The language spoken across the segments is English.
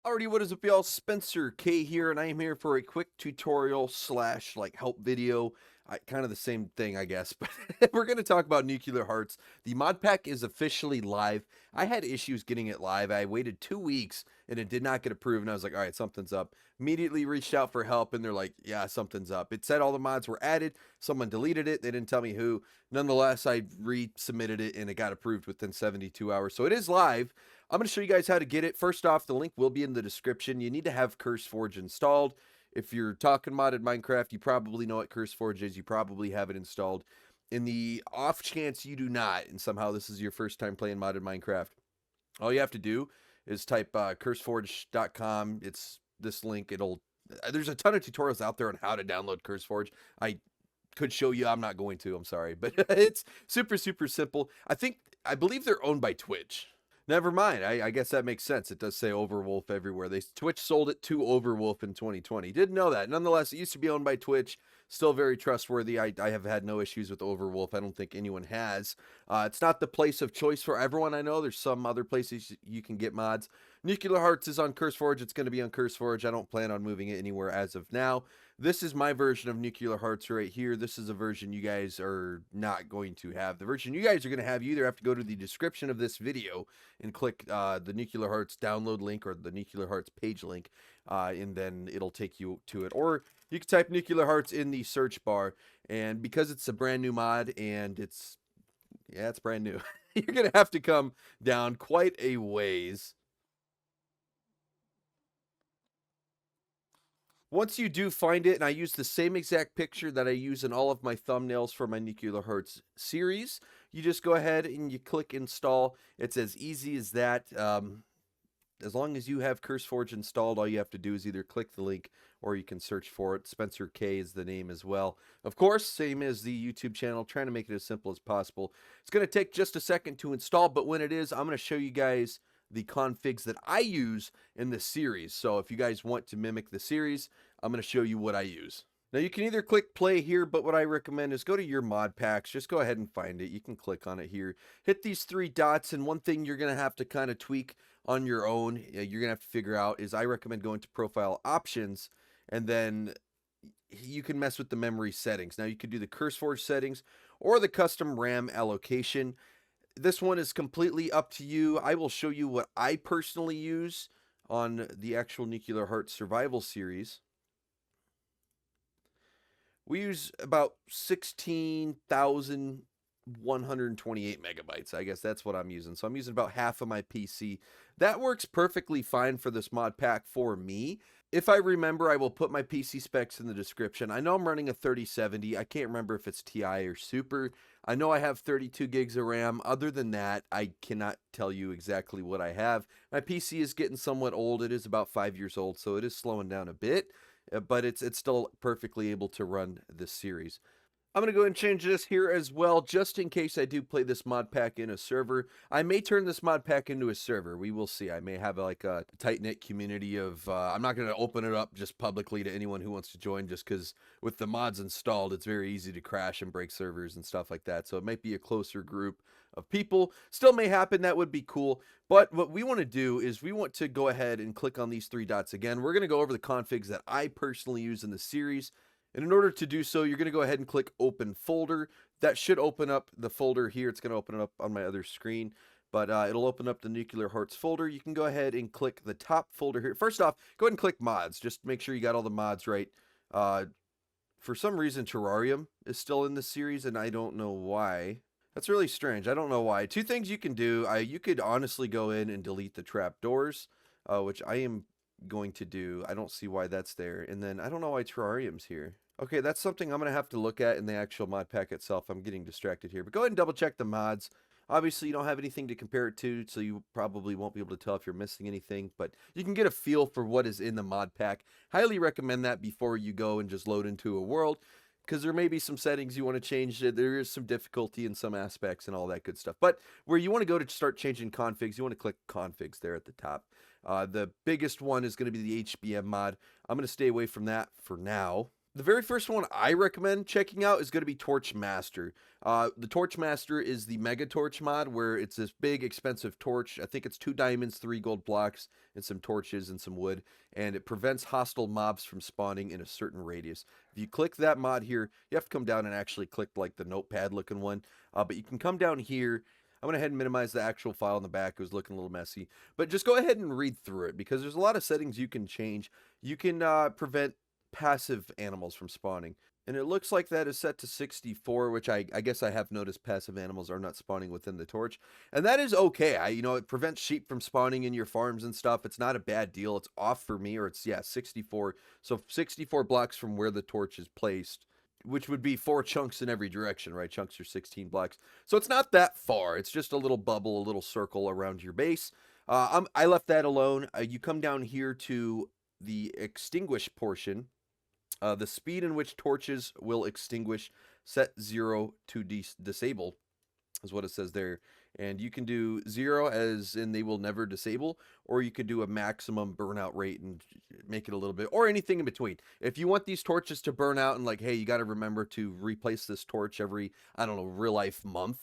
Alrighty, what is up, y'all? Spencer K here, and I am here for a quick tutorial slash help video. Kind of the same thing, I guess, but we're going to talk about Nuclear Hearts. The mod pack is officially live. I had issues getting it live. I waited 2 weeks and it did not get approved, and I was like, all right, something's up. Immediately reached out for help, and they're like, yeah, something's up. It said all the mods were added. Someone deleted it. They didn't tell me who. Nonetheless, I resubmitted it, and it got approved within 72 hours. So it is live. I'm going to show you guys how to get it. First off, the link will be in the description. You need to have CurseForge installed. If you're talking modded Minecraft, you probably know what CurseForge is. You probably have it installed. In the off chance you do not, and somehow this is your first time playing modded Minecraft, all you have to do is type curseforge.com. It's this link. There's a ton of tutorials out there on how to download CurseForge. I could show you. I'm not going to. I'm sorry. But it's super, super simple. I believe they're owned by Twitch. Never mind. I guess that makes sense. It does say Overwolf everywhere. Twitch sold it to Overwolf in 2020. Didn't know that. Nonetheless, it used to be owned by Twitch. Still very trustworthy. I have had no issues with Overwolf. I don't think anyone has. It's not the place of choice for everyone. I know there's some other places you can get mods. Nuclear Hearts is on CurseForge. It's going to be on CurseForge. I don't plan on moving it anywhere as of now. This is my version of Nuclear Hearts right here. This is a version you guys are not going to have. The version you guys are going to have, you either have to go to the description of this video and click the Nuclear Hearts download link or the Nuclear Hearts page link, and then it'll take you to it. Or you can type Nuclear Hearts in the search bar, and because it's a brand new mod and it's brand new, you're going to have to come down quite a ways. Once you do find it, and I use the same exact picture that I use in all of my thumbnails for my Nuclear Hearts series, you just go ahead and you click install. It's as easy as that. As long as you have CurseForge installed, all you have to do is either click the link or you can search for it. Spencer K is the name as well. Of course, same as the YouTube channel, trying to make it as simple as possible. It's going to take just a second to install, but when it is, I'm going to show you guys the configs that I use in this series. So if you guys want to mimic the series, I'm going to show you what I use. Now you can either click play here, but what I recommend is go to your mod packs. Just go ahead and find it. You can click on it here. Hit these 3 dots, and one thing you're going to have to kind of tweak on your own, you're going to have to figure out, is I recommend going to profile options, and then you can mess with the memory settings. Now you can do the CurseForge settings or the custom RAM allocation. This one is completely up to you. I will show you what I personally use on the actual Nuclear Hearts Survival series. We use about 16,128 megabytes. I guess that's what I'm using. So I'm using about half of my PC. That works perfectly fine for this mod pack for me. If I remember, I will put my PC specs in the description. I know I'm running a 3070. I can't remember if it's Ti or Super. I know I have 32 gigs of RAM. Other than that, I cannot tell you exactly what I have. My PC is getting somewhat old. It is about 5 years old, so it is slowing down a bit, but it's still perfectly able to run this series. I'm going to go ahead and change this here as well, just in case I do play this mod pack in a server. I may turn this mod pack into a server. We will see. I may have like a tight-knit community of, I'm not going to open it up just publicly to anyone who wants to join, just because with the mods installed, it's very easy to crash and break servers and stuff like that. So it might be a closer group of people. Still may happen. That would be cool. But what we want to do is we want to go ahead and click on these 3 dots again. We're going to go over the configs that I personally use in the series. And in order to do so, you're going to go ahead and click Open Folder. That should open up the folder here. It's going to open it up on my other screen, but it'll open up the Nuclear Hearts folder. You can go ahead and click the top folder here. First off, go ahead and click Mods. Just make sure you got all the mods right. For some reason, Terrarium is still in the series, and I don't know why. That's really strange. I don't know why. 2 things you can do. You could honestly go in and delete the trapdoors, which I am going to do. I don't see why that's there. And then I don't know why Terrarium's here. Okay, that's something I'm going to have to look at in the actual mod pack itself. I'm getting distracted here. But go ahead and double check the mods. Obviously, you don't have anything to compare it to, so you probably won't be able to tell if you're missing anything. But you can get a feel for what is in the mod pack. Highly recommend that before you go and just load into a world, because there may be some settings you want to change. There is some difficulty in some aspects and all that good stuff. But where you want to go to start changing configs, you want to click Configs there at the top. The biggest one is going to be the HBM mod. I'm going to stay away from that for now. The very first one I recommend checking out is going to be Torch Master. The Torch Master is the Mega Torch mod where it's this big, expensive torch. I think it's 2 diamonds, 3 gold blocks, and some torches and some wood. And it prevents hostile mobs from spawning in a certain radius. If you click that mod here, you have to come down and actually click like the notepad looking one. But you can come down here. I went ahead and minimize the actual file in the back. It was looking a little messy. But just go ahead and read through it because there's a lot of settings you can change. You can prevent passive animals from spawning. And it looks like that is set to 64, which I guess I have noticed passive animals are not spawning within the torch. And that is okay. It prevents sheep from spawning in your farms and stuff. It's not a bad deal. It's off for me, or it's, 64. So 64 blocks from where the torch is placed, which would be 4 chunks in every direction, right? Chunks are 16 blocks. So it's not that far. It's just a little bubble, a little circle around your base. I left that alone. You come down here to the extinguish portion. The speed in which torches will extinguish, set 0 to disable, is what it says there. And you can do 0 as in they will never disable, or you could do a maximum burnout rate and make it a little bit, or anything in between. If you want these torches to burn out and like, hey, you got to remember to replace this torch every, I don't know, real life month,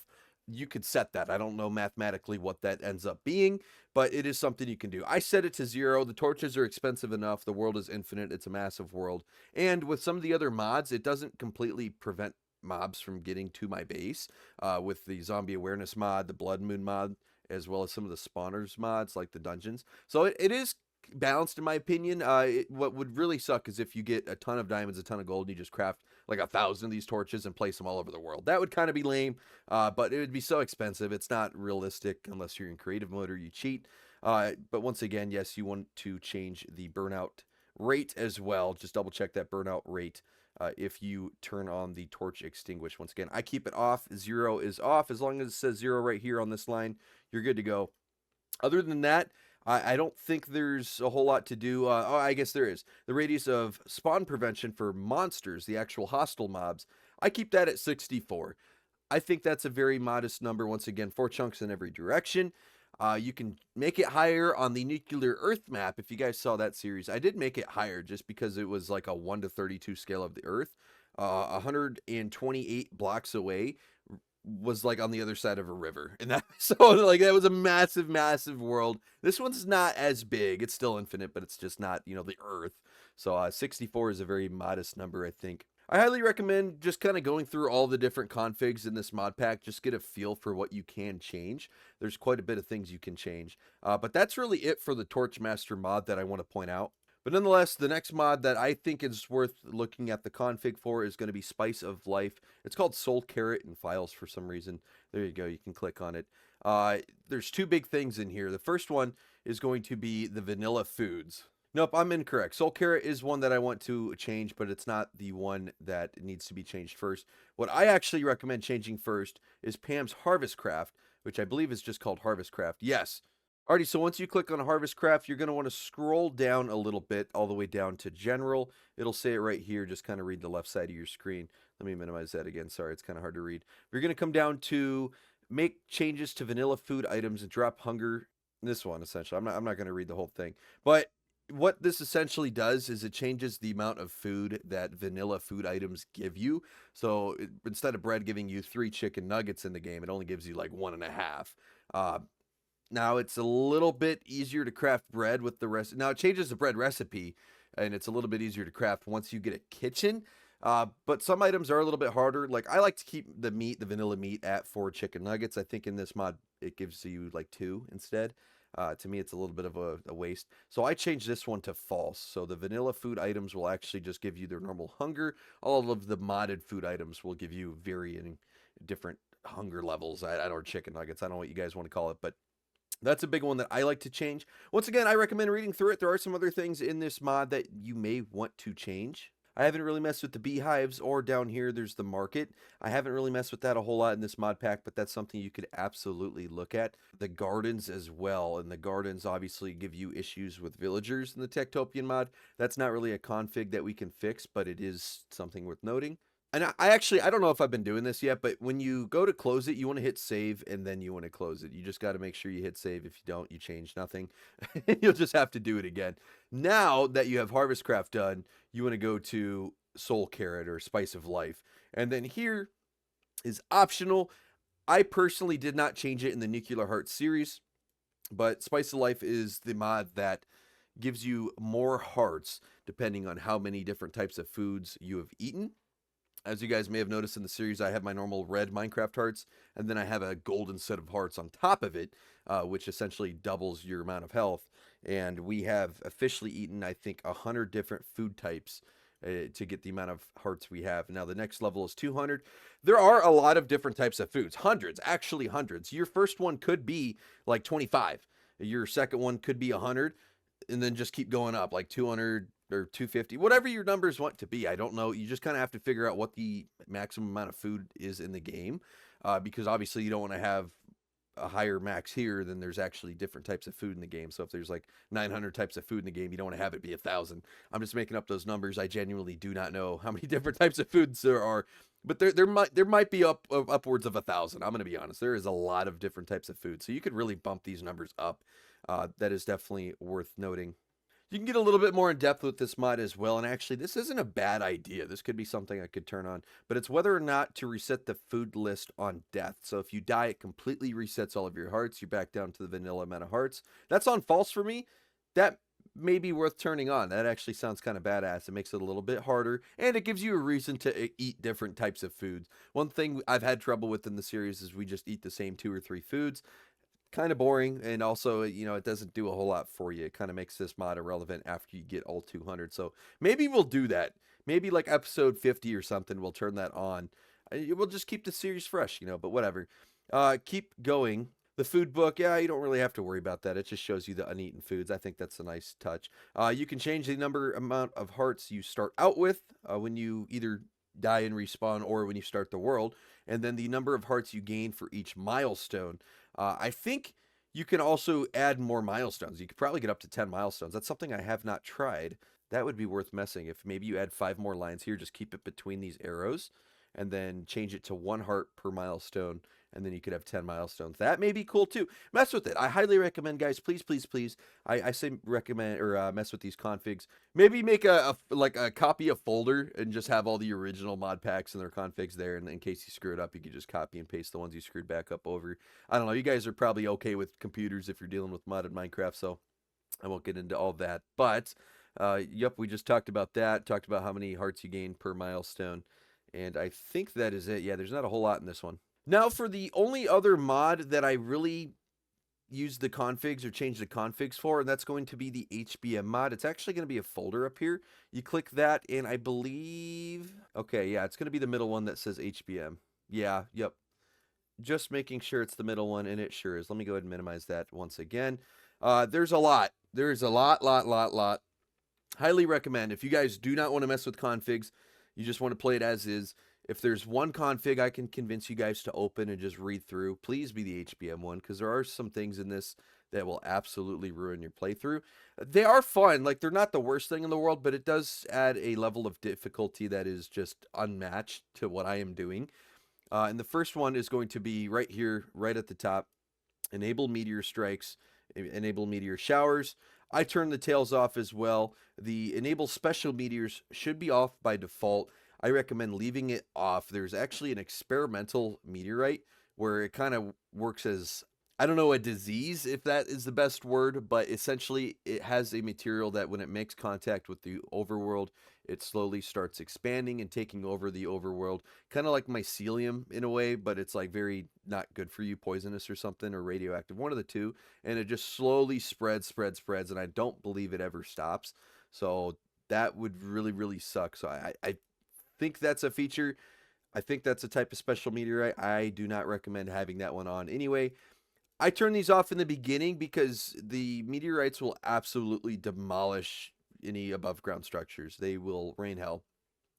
you could set that. I don't know mathematically what that ends up being, but it is something you can do. I set it to 0. The torches are expensive enough. The world is infinite. It's a massive world. And with some of the other mods, it doesn't completely prevent mobs from getting to my base. With the zombie awareness mod, the blood moon mod, as well as some of the spawners mods like the dungeons. So it is balanced in my opinion. What would really suck is if you get a ton of diamonds, a ton of gold, and you just craft like 1,000 of these torches and place them all over the world. That would kind of be lame, but it would be so expensive. It's not realistic unless you're in creative mode or you cheat. But once again, yes, you want to change the burnout rate as well. Just double check that burnout rate if you turn on the torch extinguish. Once again, I keep it off. 0 is off. As long as it says 0 right here on this line, you're good to go. Other than that, I don't think there's a whole lot to do. I guess there is. The radius of spawn prevention for monsters, the actual hostile mobs, I keep that at 64. I think that's a very modest number. Once again, 4 chunks in every direction. You can make it higher on the Nuclear Earth map. If you guys saw that series, I did make it higher just because it was like a 1 to 32 scale of the Earth. 128 blocks away was like on the other side of a river, and that that was a massive world. This one's not as big. It's still infinite, but it's just not the Earth. So 64 is a very modest number. I think I highly recommend just kind of going through all the different configs in this mod pack. Just get a feel for what you can change. There's quite a bit of things you can change, but that's really it for the Torchmaster mod that I want to point out. But nonetheless, the next mod that I think is worth looking at the config for is going to be Spice of Life. It's called Soul Carrot in Files for some reason. There you go. You can click on it. There's 2 big things in here. The first one is going to be the vanilla foods. Nope, I'm incorrect. Soul Carrot is one that I want to change, but it's not the one that needs to be changed first. What I actually recommend changing first is Pam's Harvest Craft, which I believe is just called Harvest Craft. Yes. Alrighty, so once you click on Harvest Craft, you're going to want to scroll down a little bit, all the way down to General. It'll say it right here. Just kind of read the left side of your screen. Let me minimize that again. Sorry, it's kind of hard to read. You're going to come down to make changes to vanilla food items and drop hunger. This one, essentially. I'm not going to read the whole thing. But what this essentially does is it changes the amount of food that vanilla food items give you. So instead of bread giving you 3 chicken nuggets in the game, it only gives you like 1.5. Now, it's a little bit easier to craft bread with the rest. Now, it changes the bread recipe, and it's a little bit easier to craft once you get a kitchen. But some items are a little bit harder. Like, I like to keep the vanilla meat at 4 chicken nuggets. I think in this mod, it gives you like 2 instead. To me, it's a little bit of a waste. So I changed this one to false. So the vanilla food items will actually just give you their normal hunger. All of the modded food items will give you varying different hunger levels. I don't know, chicken nuggets. I don't know what you guys want to call it, but that's a big one that I like to change. Once again, I recommend reading through it. There are some other things in this mod that you may want to change. I haven't really messed with the beehives, or down here there's the market. I haven't really messed with that a whole lot in this mod pack, but that's something you could absolutely look at. The gardens as well, and the gardens obviously give you issues with villagers in the Techtopian mod. That's not really a config that we can fix, but it is something worth noting. And I don't know if I've been doing this yet, but when you go to close it, you want to hit save and then you want to close it. You just got to make sure you hit save. If you don't, you change nothing. You'll just have to do it again. Now that you have Harvest Craft done, you want to go to soul carrot or spice of life. And then here is optional. I personally did not change it in the Nuclear Heart series, but Spice of Life is the mod that gives you more hearts depending on how many different types of foods you have eaten. As you guys may have noticed in the series, I have my normal red Minecraft hearts, and then I have a golden set of hearts on top of it, which essentially doubles your amount of health. And we have officially eaten, I think, 100 different food types to get the amount of hearts we have. Now, the next level is 200. There are a lot of different types of foods, hundreds, actually hundreds. Your first one could be like 25. Your second one could be 100, and then just keep going up, like 200 or 250, whatever your numbers want to be. I don't know. You just kind of have to figure out what the maximum amount of food is in the game, because obviously you don't want to have a higher max here than there's actually different types of food in the game. So if there's like 900 types of food in the game, you don't want to have it be 1,000. I'm just making up those numbers. I genuinely do not know how many different types of foods there are, but there might be upwards of 1,000. I'm going to be honest. There is a lot of different types of food, so you could really bump these numbers up. That is definitely worth noting. You can get a little bit more in depth with this mod as well, and actually this isn't a bad idea. This could be something I could turn on, but it's whether or not to reset the food list on death. So if you die, it completely resets all of your hearts. You're back down to the vanilla amount of hearts. That's on false for me. That may be worth turning on. That actually sounds kind of badass. It makes it a little bit harder, and it gives you a reason to eat different types of foods. One thing I've had trouble with in the series is we just eat the same 2 or 3 foods. Kind of boring, and also, it doesn't do a whole lot for you. It kind of makes this mod irrelevant after you get all 200. So maybe we'll do that. Maybe like episode 50 or something, we'll turn that on. We'll just keep the series fresh, but whatever. Keep going. The food book, yeah, you don't really have to worry about that. It just shows you the uneaten foods. I think that's a nice touch. You can change the amount of hearts you start out with when you either die and respawn or when you start the world, and then the number of hearts you gain for each milestone. I think you can also add more milestones. You could probably get up to 10 milestones. That's something I have not tried. That would be worth messing. If maybe you add 5 more lines here, just keep it between these arrows, and then change it to 1 heart per milestone, and then you could have 10 milestones. That may be cool too. Mess with it. I highly recommend, guys. Please, please, please. I say recommend or mess with these configs. Maybe make a copy a folder and just have all the original mod packs and their configs there. And in case you screw it up, you could just copy and paste the ones you screwed back up over. I don't know. You guys are probably okay with computers if you're dealing with modded Minecraft, so I won't get into all that. But yep, we just talked about that. Talked about how many hearts you gain per milestone. And I think that is it. Yeah, there's not a whole lot in this one. Now, for the only other mod that I really use the configs or change the configs for, and that's going to be the HBM mod. It's actually going to be a folder up here. You click that, and I believe... Okay, yeah, it's going to be the middle one that says HBM. Yeah, yep. Just making sure it's the middle one, and it sure is. Let me go ahead and minimize that once again. There's a lot. There's a lot. Highly recommend. If you guys do not want to mess with configs, you just want to play it as is, if there's one config I can convince you guys to open and just read through, please be the HBM one, because there are some things in this that will absolutely ruin your playthrough. They are fun. Like, they're not the worst thing in the world, but it does add a level of difficulty that is just unmatched to what I am doing. And the first one is going to be right here, right at the top. Enable meteor strikes, enable meteor showers. I turn the tails off as well. The enable special meteors should be off by default. I recommend leaving it off. There's actually an experimental meteorite where it kind of works as, I don't know, a disease, if that is the best word, but essentially it has a material that when it makes contact with the overworld, it slowly starts expanding and taking over the overworld. Kind of like mycelium in a way, but it's like very not good for you, poisonous or something, or radioactive, one of the two. And it just slowly spreads, and I don't believe it ever stops. So that would really suck. So I think that's a feature. I think that's a type of special meteorite. I do not recommend having that one on anyway. I turn these off in the beginning because the meteorites will absolutely demolish any above ground structures. They will rain hell.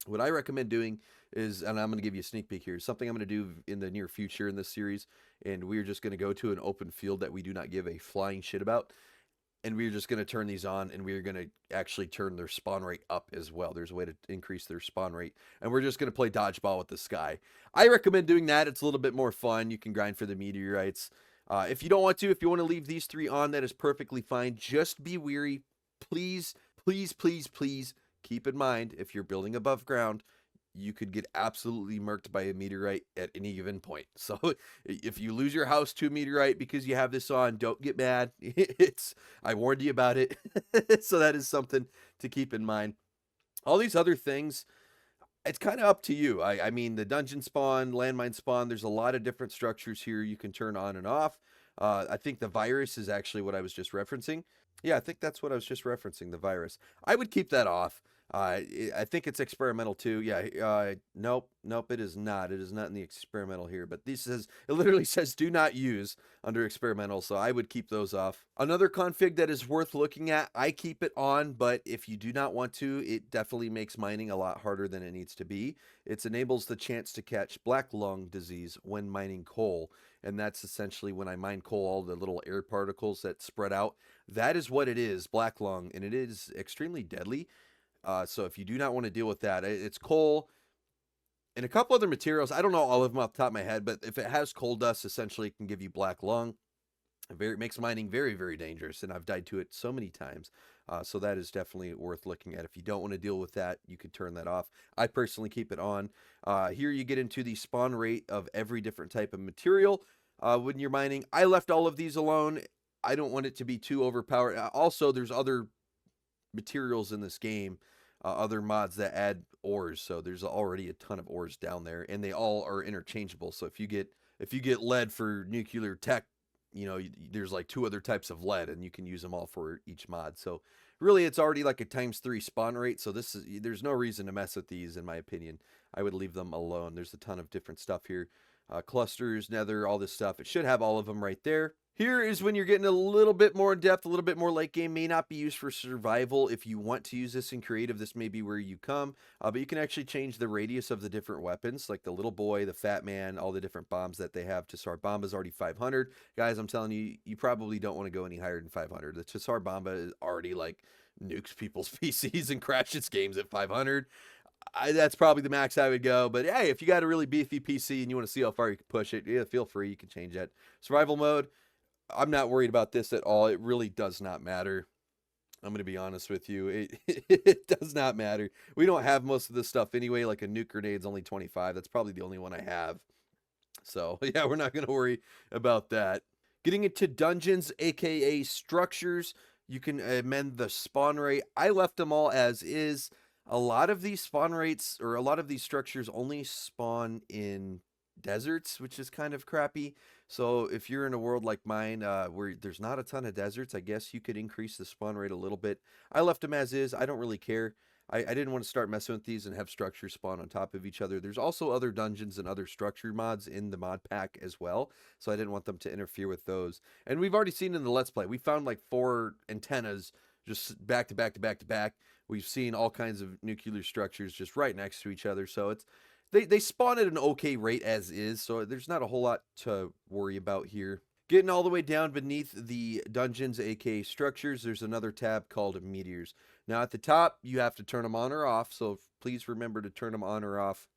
What I recommend doing is, and I'm going to give you a sneak peek here, something I'm going to do in the near future in this series, and we're just going to go to an open field that we do not give a flying shit about. And we're just going to turn these on, and we're going to actually turn their spawn rate up as well. There's a way to increase their spawn rate. And we're just going to play dodgeball with the sky. I recommend doing that. It's a little bit more fun. You can grind for the meteorites. If you don't want to, if you want to leave these 3 on, that is perfectly fine. Just be wary. Please keep in mind, if you're building above ground, you could get absolutely murked by a meteorite at any given point. So if you lose your house to a meteorite because you have this on, don't get mad. I warned you about it. So that is something to keep in mind. All these other things, it's kind of up to you. I mean, the dungeon spawn, landmine spawn, there's a lot of different structures here you can turn on and off. I think the virus is actually what I was just referencing. Yeah, I think that's what I was just referencing, the virus. I would keep that off. I think it's experimental too. Yeah, nope, it is not. It is not in the experimental here. But this says, it literally says do not use under experimental, so I would keep those off. Another config that is worth looking at, I keep it on, but if you do not want to, it definitely makes mining a lot harder than it needs to be. It enables the chance to catch black lung disease when mining coal, and that's essentially when I mine coal, all the little air particles that spread out. That is what it is, black lung, and it is extremely deadly. So if you do not want to deal with that, it's coal and a couple other materials. I don't know all of them off the top of my head, but if it has coal dust, essentially it can give you black lung. It makes mining very, very dangerous, and I've died to it so many times. So that is definitely worth looking at. If you don't want to deal with that, you could turn that off. I personally keep it on. Here you get into the spawn rate of every different type of material when you're mining. I left all of these alone. I don't want it to be too overpowered. Also, there's other materials in this game, other mods that add ores, so there's already a ton of ores down there, and they all are interchangeable. So if you get lead for nuclear tech, you know, there's like 2 other types of lead, and you can use them all for each mod. So really, it's already like a ×3 spawn rate. So there's no reason to mess with these, in my opinion. I would leave them alone. There's a ton of different stuff here, clusters, nether, all this stuff. It should have all of them right there. Here is when you're getting a little bit more in depth, a little bit more late game. May not be used for survival. If you want to use this in creative, this may be where you come. But you can actually change the radius of the different weapons, like the little boy, the fat man, all the different bombs that they have. Chisar Bomba is already 500. Guys, I'm telling you, you probably don't want to go any higher than 500. The Chisar Bomba is already like nukes people's PCs and crashes games at 500. That's probably the max I would go. But hey, if you got a really beefy PC and you want to see how far you can push it, yeah, feel free. You can change that. Survival mode, I'm not worried about this at all. It really does not matter. I'm going to be honest with you. It does not matter. We don't have most of this stuff anyway. Like a nuke grenade's only 25. That's probably the only one I have. So yeah, we're not going to worry about that. Getting into dungeons, aka structures, you can amend the spawn rate. I left them all as is. A lot of these spawn rates, or a lot of these structures, only spawn in deserts, which is kind of crappy. So if you're in a world like mine, where there's not a ton of deserts, I guess you could increase the spawn rate a little bit. I left them as is. I don't really care. I didn't want to start messing with these and have structures spawn on top of each other. There's also other dungeons and other structure mods in the mod pack as well, so I didn't want them to interfere with those. And we've already seen in the Let's Play, we found like 4 antennas just back to back to back to back. We've seen all kinds of nuclear structures just right next to each other, so it's they spawn at an okay rate as is, so there's not a whole lot to worry about here. Getting all the way down beneath the dungeons, aka structures, there's another tab called meteors. Now at the top, you have to turn them on or off, so please remember to turn them on or off.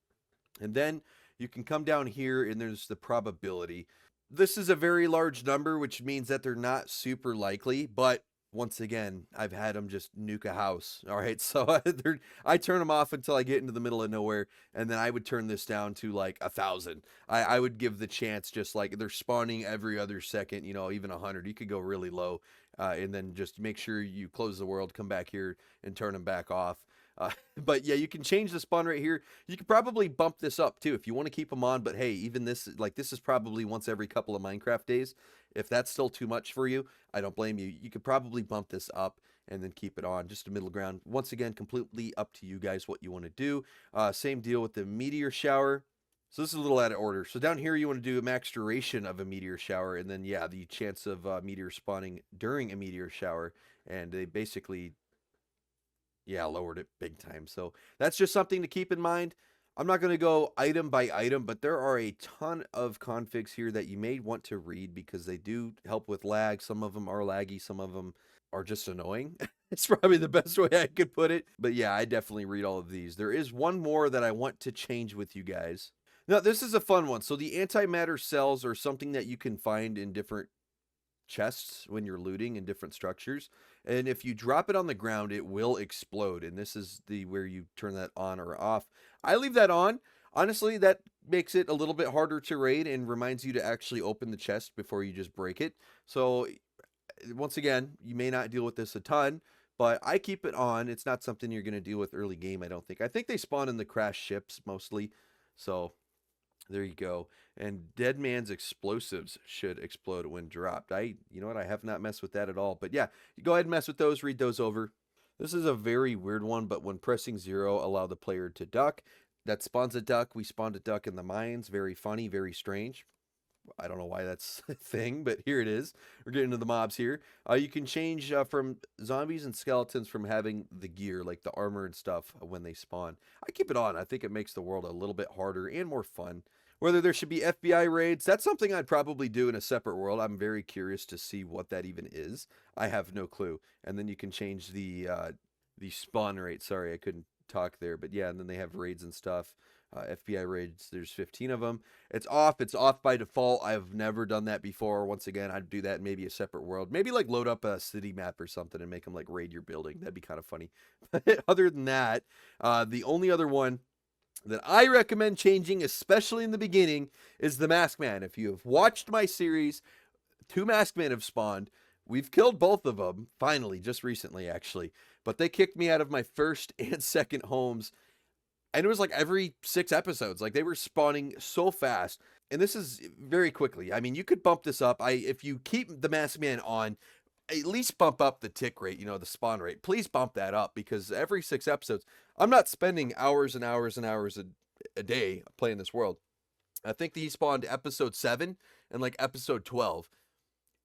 And then you can come down here and there's the probability. This is a very large number, which means that they're not super likely, but once again, I've had them just nuke a house. All right, so I turn them off until I get into the middle of nowhere, and then I would turn this down to like 1,000. I would give the chance, just like they're spawning every other second, you know, even 100. You could go really low, and then just make sure you close the world, come back here, and turn them back off. But yeah, you can change the spawn rate here. You could probably bump this up too if you want to keep them on. But hey, even this, like this is probably once every couple of Minecraft days. If that's still too much for you, I don't blame you. You could probably bump this up and then keep it on, just a middle ground. Once again, completely up to you guys what you want to do. Same deal with the meteor shower. So this is a little out of order. So down here, you want to do a max duration of a meteor shower, and then yeah, the chance of meteor spawning during a meteor shower. And they basically, yeah, lowered it big time. So that's just something to keep in mind. I'm not going to go item by item, but there are a ton of configs here that you may want to read because they do help with lag. Some of them are laggy. Some of them are just annoying. It's probably the best way I could put it. But yeah, I definitely read all of these. There is one more that I want to change with you guys. Now, this is a fun one. So the antimatter cells are something that you can find in different chests when you're looting in different structures. and if you drop it on the ground, it will explode. And this is where you turn that on or off. I leave that on. Honestly, that makes it a little bit harder to raid and reminds you to actually open the chest before you just break it. So once again, you may not deal with this a ton, but I keep it on. It's not something you're going to deal with early game, I don't think. I think they spawn in the crash ships mostly. So there you go. And Dead Man's explosives should explode when dropped. You know what? I have not messed with that at all. But yeah, you go ahead and mess with those, read those over. This is a very weird one, but when pressing 0, allow the player to duck. That spawns a duck. We spawned a duck in the mines. Very funny, very strange. I don't know why that's a thing, but here it is. We're getting to the mobs here. You can change from zombies and skeletons from having the gear, like the armor and stuff, when they spawn. I keep it on. I think it makes the world a little bit harder and more fun. Whether there should be FBI raids, that's something I'd probably do in a separate world. I'm very curious to see what that even is. I have no clue. And then you can change the spawn rate. Sorry, I couldn't talk there, but yeah, and then they have raids and stuff. FBI raids, there's 15 of them. It's off by default. I've never done that before. Once again, I'd do that in maybe a separate world. Maybe like load up a city map or something and make them like raid your building. That'd be kind of funny. Other than that, the only other one that I recommend changing, especially in the beginning, is the Masked Man. If you have watched my series, 2 Masked Men have spawned. We've killed both of them, finally, just recently, actually. But they kicked me out of my first and second homes. And it was like every 6 episodes. Like, they were spawning so fast. And this is very quickly. I mean, you could bump this up. If you keep the Masked Man on, at least bump up the tick rate, the spawn rate. Please bump that up, because every 6 episodes, I'm not spending hours and hours and hours a day playing this world. I think he spawned episode 7 and like episode 12.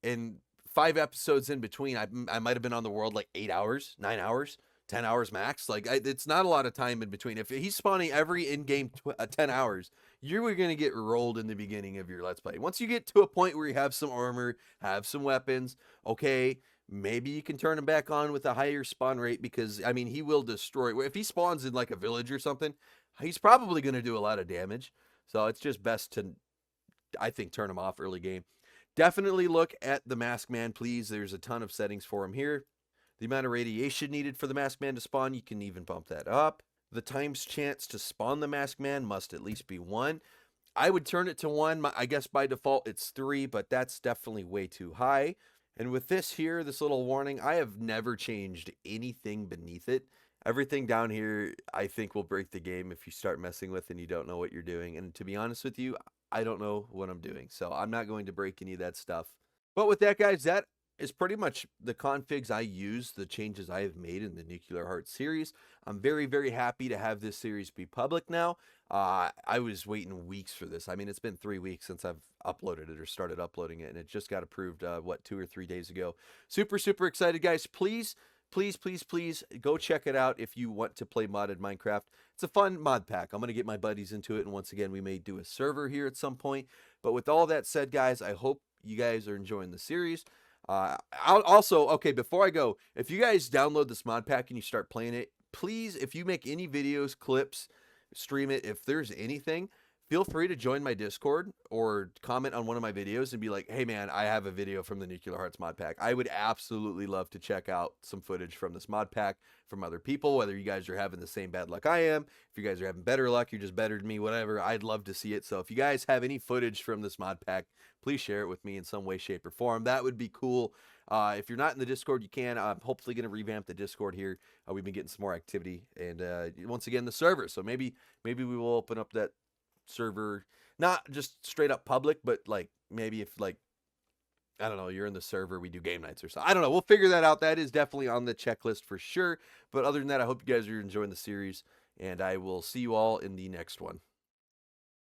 And 5 episodes in between, I might have been on the world like 8 hours, 9 hours, 10 hours max. Like, it's not a lot of time in between. If he's spawning every in-game 10 hours, you're going to get rolled in the beginning of your Let's Play. Once you get to a point where you have some armor, have some weapons, okay, maybe you can turn him back on with a higher spawn rate, because, I mean, he will destroy. If he spawns in like a village or something, he's probably going to do a lot of damage. So it's just best to, I think, turn him off early game. Definitely look at the Masked Man, please. There's a ton of settings for him here. The amount of radiation needed for the Masked Man to spawn, you can even bump that up. The times chance to spawn the Masked Man must at least be 1. I would turn it to 1. I guess by default it's 3, but that's definitely way too high. And with this here, this little warning, I have never changed anything beneath it. Everything down here, I think, will break the game if you start messing with and you don't know what you're doing. And to be honest with you, I don't know what I'm doing, so I'm not going to break any of that stuff. But with that, guys, that is pretty much the configs I use, the changes I have made in the Nuclear Heart series. I'm very, very happy to have this series be public now. I was waiting weeks for this. I mean, it's been 3 weeks since I've uploaded it or started uploading it, and it just got approved, 2 or 3 days ago. Super, super excited, guys. Please go check it out if you want to play modded Minecraft. It's a fun mod pack. I'm going to get my buddies into it, and once again, we may do a server here at some point. But with all that said, guys, I hope you guys are enjoying the series. I'll also, okay, before I go, if you guys download this mod pack and you start playing it, please, if you make any videos, clips, stream it, if there's anything, feel free to join my Discord or comment on one of my videos and be like, hey man, I have a video from the Nuclear Hearts mod pack. I would absolutely love to check out some footage from this mod pack from other people, whether you guys are having the same bad luck I am, if you guys are having better luck, you're just better than me, whatever, I'd love to see it. So if you guys have any footage from this mod pack, please share it with me in some way, shape, or form. That would be cool. If you're not in the Discord, you can. I'm hopefully going to revamp the Discord here. We've been getting some more activity, and once again, the server. So maybe we will open up that server, not just straight up public, but like maybe if, like, I don't know, you're in the server, we do game nights or something. I don't know. We'll figure that out. That is definitely on the checklist for sure. But other than that, I hope you guys are enjoying the series, and I will see you all in the next one.